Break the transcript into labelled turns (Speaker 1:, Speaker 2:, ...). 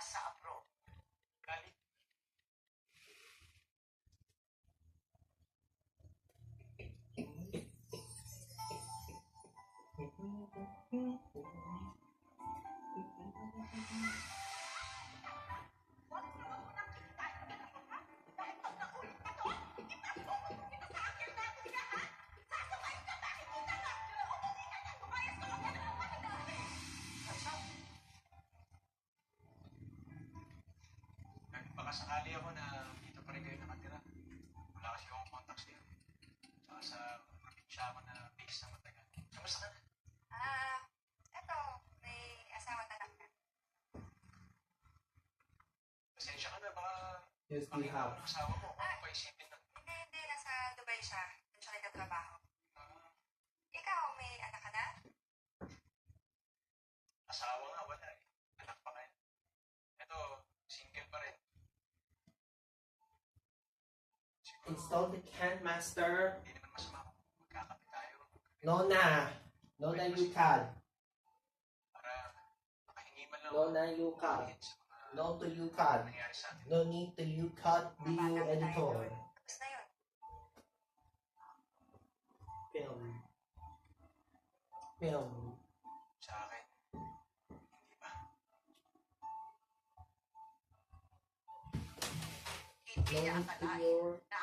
Speaker 1: sa abroad.
Speaker 2: Kali. Baka sakali ako na dito pa rin kayo nakatira. Wala kasi akong contact sa'yo. Saka sa probinsya ako na base na matagal. Kamusta ka na?
Speaker 3: Eto, may asawa na lang.
Speaker 2: Pasensya ka na, baka
Speaker 4: Here's the
Speaker 2: makita ko ng
Speaker 4: house.
Speaker 2: asawa mo. Baka paisipin na.
Speaker 3: Hindi, nasa Dubai siya. Doon siya nagtatrabaho.
Speaker 2: Ah,
Speaker 3: Ikaw, may anak ka na?
Speaker 2: asawa nga, wala eh. Anak pa kayo. Ito, single pa rin. Siguro,
Speaker 4: Install the can master.
Speaker 2: hindi naman masama kung magkakape tayo.
Speaker 4: Nona. Nona Yukad.
Speaker 2: Para makahingi man lang.
Speaker 4: Nona Yukad.
Speaker 2: sa mga
Speaker 4: No to Yukad.
Speaker 2: nangyari sa atin.
Speaker 4: No need to Yukad. Be
Speaker 3: Bata
Speaker 4: you
Speaker 3: pa tayo
Speaker 4: editor.
Speaker 3: doon. Tapos na yun.
Speaker 4: Film. Film.
Speaker 2: Sa akin, hindi pa.
Speaker 1: Hindi
Speaker 4: No
Speaker 1: niya
Speaker 4: need to
Speaker 1: akalain
Speaker 4: your
Speaker 1: na